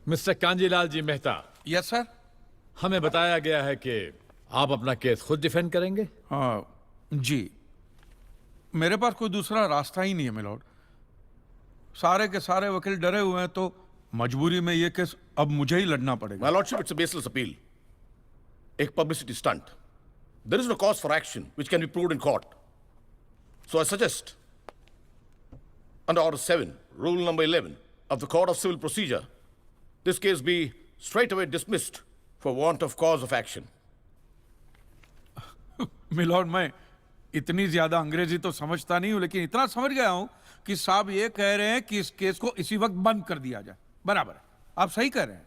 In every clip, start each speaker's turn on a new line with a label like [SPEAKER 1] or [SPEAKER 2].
[SPEAKER 1] Mister Kanjilal जी Mehta,
[SPEAKER 2] yes sir.
[SPEAKER 1] हमें बताया गया है कि आप अपना केस खुद डिफेंड करेंगे।
[SPEAKER 2] हाँ जी, मेरे पास कोई दूसरा रास्ता ही नहीं है मिलोड। सारे के सारे वकील डरे हुए हैं, तो मजबूरी में ये केस अब मुझे ही लड़ना पड़ेगा।
[SPEAKER 3] My lordship, it's a baseless appeal. A publicity stunt. There is no cause for action which can be proved in court. So I suggest, under Order 7, Rule number 11 of the Code of Civil Procedure, this case be straightaway dismissed for want of cause of action.
[SPEAKER 2] Milord, मैं इतनी ज्यादा अंग्रेजी तो समझता नहीं हूं, लेकिन इतना समझ गया हूं कि साहब ये कह रहे हैं कि इस केस को इसी वक्त बंद कर दिया जाए। बराबर है, आप सही कह रहे हैं।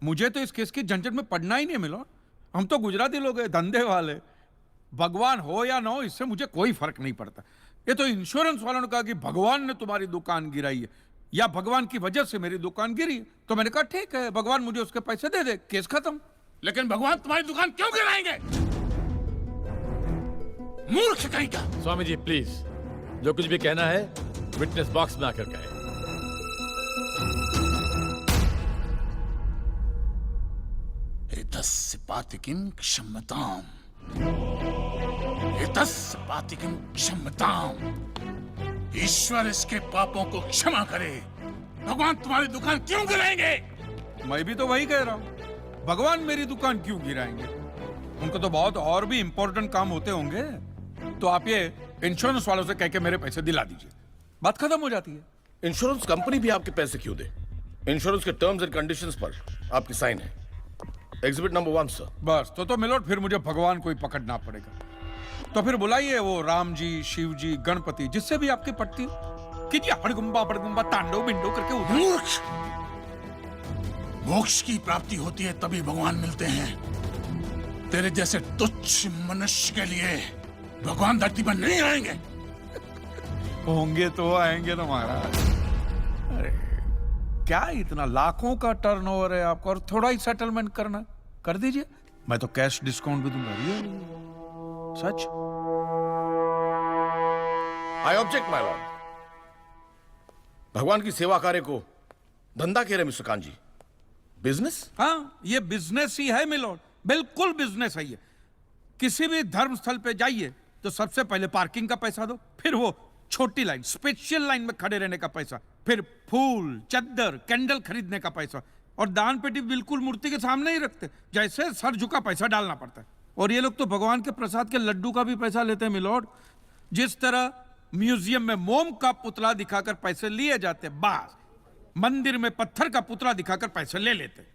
[SPEAKER 2] मुझे तो इस केस की झंझट में पड़ना ही नहीं मिलोड। हम तो गुजराती लोग हैं, धंधे वाले। भगवान हो या ना हो, इससे मुझे कोई फर्क नहीं पड़ता। ये तो इंश्योरेंस वालों ने कहा कि भगवान ने तुम्हारी दुकान गिराई है या भगवान की वजह से मेरी दुकान गिरी, तो मैंने कहा ठीक है, भगवान मुझे उसके पैसे दे दे, केस खत्म।
[SPEAKER 4] लेकिन भगवान तुम्हारी दुकान क्यों गिराएंगे? मूर्ख कहीं का।
[SPEAKER 1] स्वामी जी प्लीज, जो कुछ भी कहना है विटनेस बॉक्स में आकर कहें।
[SPEAKER 4] एतस्य पातिकीं क्षम्यताम्, एतस्य पातिकीं क्षम्यताम्। ईश्वर इसके पापों को क्षमा करे। भगवान तुम्हारी दुकान क्यों गिराएंगे?
[SPEAKER 2] मैं भी तो वही कह रहा हूं, भगवान मेरी दुकान क्यों गिराएंगे? उनको तो बहुत और भी इंपॉर्टेंट काम होते होंगे। तो आप ये इंश्योरेंस वालों से कह के मेरे पैसे दिला दीजिए, बात खत्म हो जाती है।
[SPEAKER 3] इंश्योरेंस कंपनी भी आपके पैसे क्यों दे? इंश्योरेंस के टर्म्स एंड कंडीशंस पर आपकी साइन है। Exhibit number 1 sir.
[SPEAKER 2] बस तो मिलोड, फिर मुझे भगवान को ही पकड़ना पड़ेगा। तो फिर बुलाइए वो राम जी, शिव जी, गणपति, जिससे भी आपकी पटती हो। कीजिए हड़गुम्बा बड़गुम्बा तांडव बिंडो करके उधर।
[SPEAKER 4] मूर्ख! मोक्ष की प्राप्ति होती है तभी भगवान मिलते हैं। तेरे जैसे तुच्छ मनुष्य के लिए भगवान धरती पर नहीं आएंगे।
[SPEAKER 2] होंगे तो आएंगे ना महाराज। अरे क्या इतना लाखों का टर्नओवर है आपको, और थोड़ा ही सेटलमेंट करना, कर दीजिए। मैं तो कैश डिस्काउंट भी दूंगा। सच।
[SPEAKER 3] I object my lord. भगवान की सेवा कार्य को धंधा कह रहे मिस्टर कांजी, बिजनेस?
[SPEAKER 2] हाँ, ये बिजनेस ही है मिलोड, बिल्कुल बिजनेस है ये। किसी भी धर्म स्थल पे जाइए तो सबसे पहले पार्किंग का पैसा दो, फिर वो छोटी लाइन, स्पेशल लाइन में खड़े रहने का पैसा, फिर फूल, चद्दर, कैंडल खरीदने का पैसा, और दान पेटी बिल्कुल मूर्ति के सामने ही रखते, जैसे सर झुका पैसा डालना पड़ता है। और ये लोग तो भगवान के प्रसाद के लड्डू का भी पैसा लेते हैं मिलोड। जिस तरह म्यूजियम में मोम का पुतला दिखाकर पैसे लिए जाते, बस मंदिर में पत्थर का पुतला दिखाकर पैसे ले लेते।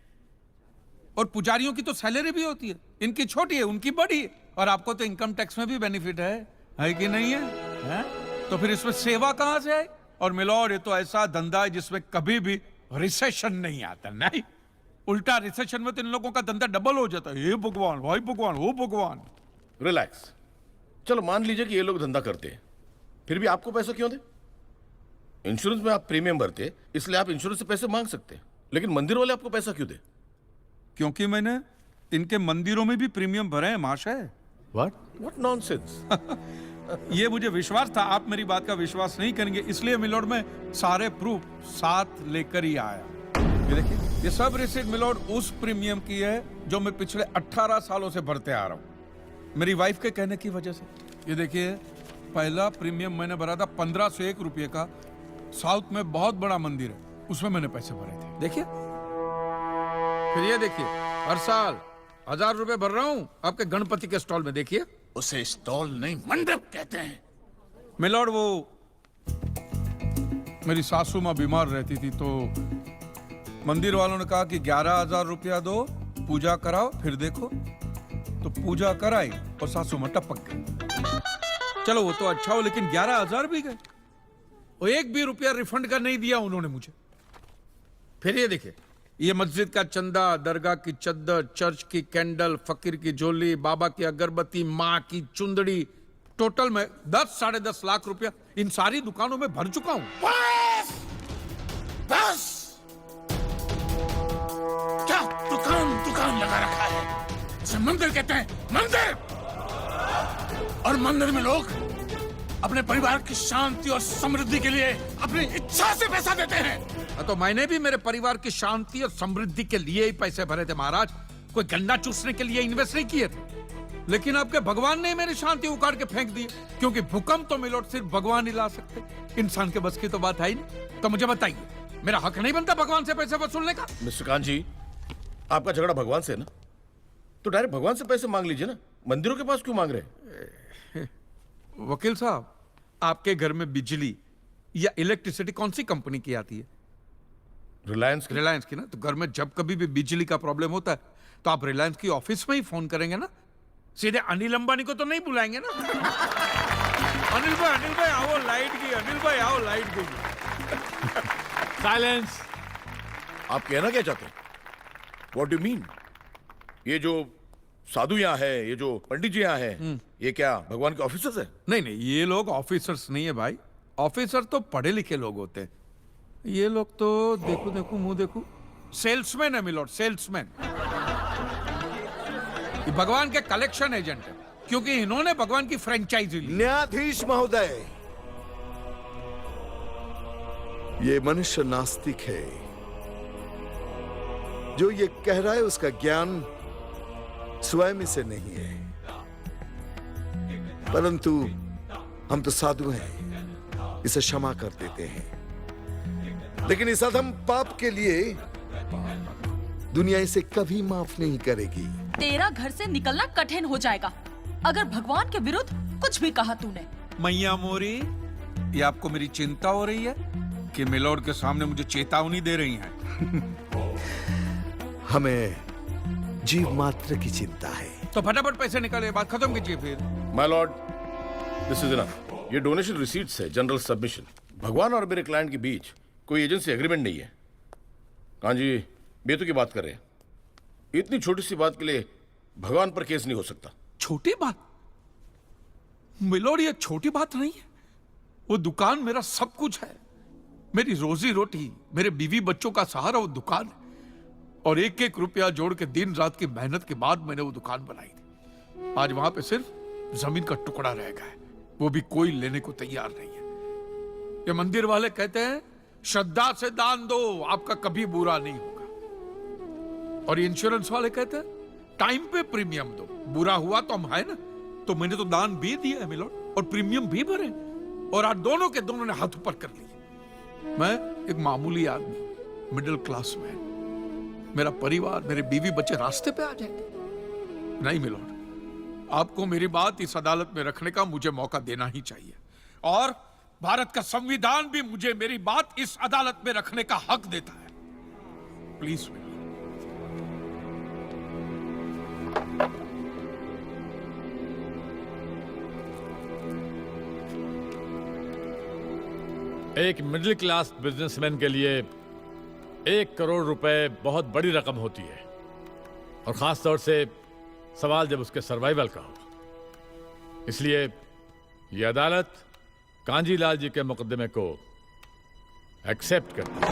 [SPEAKER 2] और पुजारियों की तो सैलरी भी होती है, इनकी छोटी है, उनकी बड़ी है। और आपको तो इनकम टैक्स में भी बेनिफिट है कि नहीं है, है? तो फिर इसमें सेवा कहां से आए? और मिलोड, ये तो ऐसा धंधा है जिसमें कभी भी रिसेशन नहीं आता। नहीं, उल्टा रिसेशन में तो इन लोगों का धंधा डबल हो जाता है। हे भगवान, भाई भगवान, हो भगवान।
[SPEAKER 3] रिलैक्स। चलो मान लीजिए कि ये लोग धंधा करते हैं, फिर भी आपको पैसा क्यों दे? इंश्योरेंस में आप प्रीमियम भरते, इसलिए आप इंश्योरेंस से पैसे मांग सकते हैं, लेकिन मंदिर वाले आपको पैसा क्यों दे?
[SPEAKER 2] क्योंकि मैंने इनके मंदिरों में भी प्रीमियम भरे हैं महाशय।
[SPEAKER 3] What nonsense!
[SPEAKER 2] ये मुझे विश्वास था, आप मेरी बात का विश्वास नहीं करेंगे, इसलिए मिलोड में सारे प्रूफ साथ लेकर ही आया। ये देखिए, ये सब रिसीट मिलोड उस प्रीमियम की है जो मैं पिछले 18 सालों से भरते आ रहा हूँ, मेरी वाइफ के कहने की वजह से। ये देखिए, पहला प्रीमियम मैंने भरा था 1501 रुपये का, साउथ में बहुत बड़ा मंदिर है, उसमें मैंने पैसे भरे थे। देखिए, फिर ये देखिए, हर साल 1000 रुपए भर रहा हूँ आपके गणपति के स्टॉल में। देखिए,
[SPEAKER 4] उसे स्टॉल नहीं मंडप कहते हैं।
[SPEAKER 2] मिलोड, वो मेरी सासू माँ बीमार रहती थी, तो मंदिर वालों ने कहा कि 11,000 रुपया दो, पूजा कराओ, फिर देखो। तो पूजा कराई और सासू माँ टपक गई। चलो वो तो अच्छा हो, लेकिन 11,000 भी गए, और एक भी रुपया रिफंड का नहीं दिया उन्होंने मुझे। फिर ये देखिए, ये मस्जिद का चंदा, दरगाह की चद्दर, चर्च की कैंडल, फकीर की झोली, बाबा की अगरबत्ती, माँ की चुंदड़ी, टोटल में 10-10.5 लाख रुपया इन सारी दुकानों में भर चुका हूं।
[SPEAKER 4] बस! बस! क्या दुकान लगा रखा है? इसे मंदिर कहते हैं, मंदिर! और मंदिर में लोग अपने परिवार की शांति और समृद्धि के लिए अपनी इच्छा से पैसा देते हैं।
[SPEAKER 2] तो मैंने भी मेरे परिवार की शांति और समृद्धि के लिए ही पैसे भरे थे महाराज, कोई गन्ना चूसने के लिए इन्वेस्ट नहीं किए थे। लेकिन आपके भगवान ने मेरी शांति उखाड़ के फेंक दी, क्योंकि भूकंप तो मिलोट सिर्फ भगवान ही ला सकते, इंसान के बस की तो बात है ही नहीं। तो मुझे बताइए, मेरा हक नहीं बनता भगवान से पैसे वसूलने का?
[SPEAKER 3] मिस्टर कांत जी, आपका झगड़ा भगवान से है ना, तो डायरेक्ट भगवान से पैसे मांग लीजिए ना, मंदिरों के पास क्यों मांग रहे हैं?
[SPEAKER 2] वकील साहब, आपके घर में बिजली या इलेक्ट्रिसिटी कौन सी कंपनी की आती है? रिलायंस की ना। तो घर में जब कभी भी बिजली का प्रॉब्लम होता है तो आप रिलायंस की ऑफिस में ही फोन करेंगे ना, सीधे अनिल अंबानी को तो नहीं बुलाएंगे ना। अनिल भाई आओ लाइट गई, अनिल भाई आओ लाइट गई।
[SPEAKER 1] साइलेंस।
[SPEAKER 3] आप कहना क्या चाहते हैं? What do mean? ये जो साधु यहाँ है, ये जो पंडित जी यहाँ है, ये क्या भगवान के ऑफिसर्स है?
[SPEAKER 2] नहीं, ये लोग ऑफिसर्स नहीं है भाई, ऑफिसर तो पढ़े लिखे लोग होते हैं। ये लोग तो देखो मुंह देखो, सेल्समैन है मिलोड, सेल्समैन। ये भगवान के कलेक्शन एजेंट है, क्योंकि इन्होंने भगवान की फ्रेंचाइजी ली।
[SPEAKER 5] न्यायाधीश महोदय, ये मनुष्य नास्तिक है। जो ये कह रहा है उसका ज्ञान स्वयं से नहीं है, परंतु हम तो साधु हैं, इसे क्षमा कर देते हैं। लेकिन इस अधम पाप के लिए दुनिया इसे कभी माफ नहीं करेगी।
[SPEAKER 6] तेरा घर से निकलना कठिन हो जाएगा अगर भगवान के विरुद्ध कुछ भी कहा तूने।
[SPEAKER 2] मैया मोरी, ये आपको मेरी चिंता हो रही है कि मिलोड के सामने मुझे चेतावनी दे रही हैं?
[SPEAKER 5] हमें जीव मात्र की चिंता है।
[SPEAKER 2] तो फटाफट पैसे निकाले, बात खत्म कीजिए फिर।
[SPEAKER 3] My Lord, this is enough. ये डोनेशन रिसीट्स है, जनरल सबमिशन। भगवान और मेरे क्लाइंट के बीच कोई एजेंसी एग्रीमेंट नहीं है। कांत जी बेतु की बात कर रहे हैं, इतनी छोटी सी बात के लिए भगवान पर केस नहीं हो सकता।
[SPEAKER 2] छोटी बात मिलोड, ये छोटी बात नहीं है। वो दुकान मेरा सब कुछ है, मेरी रोजी रोटी, मेरे बीवी बच्चों का सहारा वो दुकान है। और एक एक रुपया जोड़ के दिन रात की मेहनत के बाद मैंने वो दुकान बनाई थी। आज वहां पे सिर्फ जमीन का टुकड़ा रह गया है, वो भी कोई लेने को तैयार नहीं है। ये मंदिर वाले कहते हैं श्रद्धा से दान दो, आपका कभी बुरा नहीं होगा। और ये इंश्योरेंस वाले कहते हैं टाइम पे प्रीमियम दो, बुरा हुआ तो हम है ना। तो मैंने तो दान भी दिया है मिलोड, और प्रीमियम भी भरे, और आज दोनों के दोनों ने हाथ ऊपर कर लिए। मैं एक मामूली आदमी, मिडिल क्लास मैन, मेरा परिवार, मेरे बीवी बच्चे रास्ते पे आ जाएंगे। नहीं मिलोड, आपको मेरी बात इस अदालत में रखने का मुझे मौका देना ही चाहिए, और भारत का संविधान भी मुझे मेरी बात इस अदालत में रखने का हक देता है। प्लीज
[SPEAKER 1] एक मिडिल क्लास बिजनेसमैन के लिए 1 करोड़ रुपए बहुत बड़ी रकम होती है, और खास तौर से सवाल जब उसके सर्वाइवल का हो। इसलिए यह अदालत कांजीलाल जी के मुकदमे को एक्सेप्ट करती है।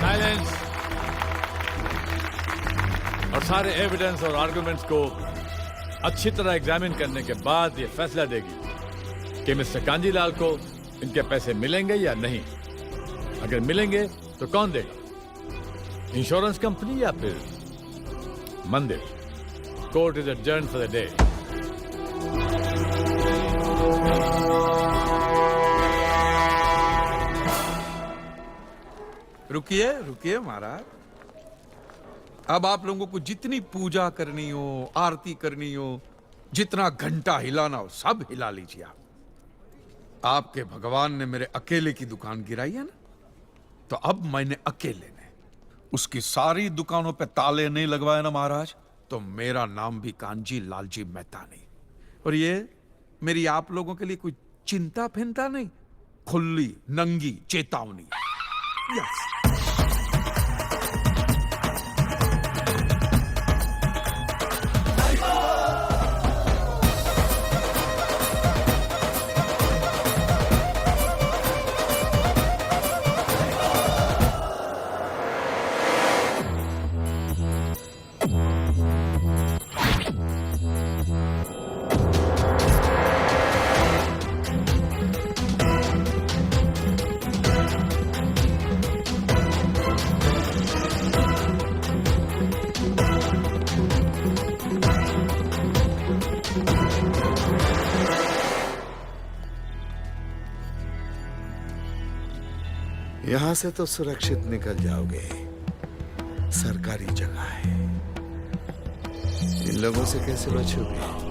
[SPEAKER 1] साइलेंस। और सारे एविडेंस और आर्गुमेंट्स को अच्छी तरह एग्जामिन करने के बाद यह फैसला देगी कि मिस्टर कांजीलाल को इनके पैसे मिलेंगे या नहीं। अगर मिलेंगे तो कौन देगा, इंश्योरेंस कंपनी या फिर मंदिर? Court is adjourned for the day.
[SPEAKER 2] रुकिए महाराज। अब आप लोगों को जितनी पूजा करनी हो, आरती करनी हो, जितना घंटा हिलाना हो, सब हिला लीजिए आप। आपके भगवान ने मेरे अकेले की दुकान गिराई है ना, तो अब मैंने अकेले ने उसकी सारी दुकानों पे ताले नहीं लगवाए ना महाराज, तो मेरा नाम भी कांजी लालजी मेहता नहीं। और ये मेरी आप लोगों के लिए कोई चिंता फिंता नहीं, खुली नंगी चेतावनी। यस।
[SPEAKER 5] यहां से तो सुरक्षित निकल जाओगे, सरकारी जगह है। इन लोगों से कैसे बचोगे?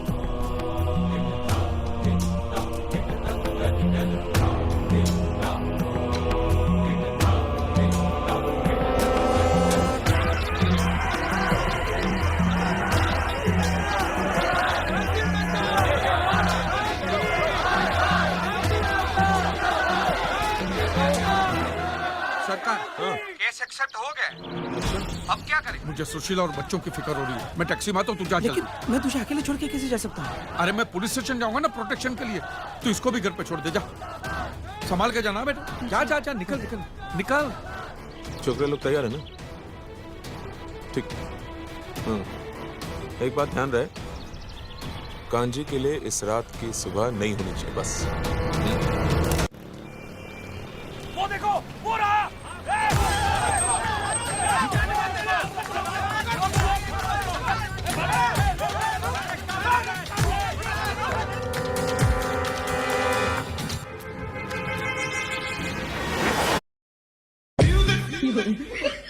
[SPEAKER 2] सरकार, केस एक्सेप्ट हो गए। अब क्या करें? मुझे सुशील और बच्चों की फिक्र हो रही है। मैं टैक्सी में आता हूँ, तू जा
[SPEAKER 7] लेकिन
[SPEAKER 2] जल्दी।
[SPEAKER 7] मैं तुझे अकेले छोड़ के कैसे जा सकता हूँ?
[SPEAKER 2] अरे मैं पुलिस स्टेशन जाऊंगा ना प्रोटेक्शन के लिए, तू इसको भी घर पे छोड़ दे। जा, संभाल के जाना बेटा। जा जा जा, निकल निकल निकल।
[SPEAKER 8] छोकरे लोग तैयार है ना? ठीक। हाँ, एक बात ध्यान रहे, कांजी के लिए इस रात की सुबह नहीं होनी चाहिए बस।
[SPEAKER 2] वो देखो, वो रहा।
[SPEAKER 9] Music!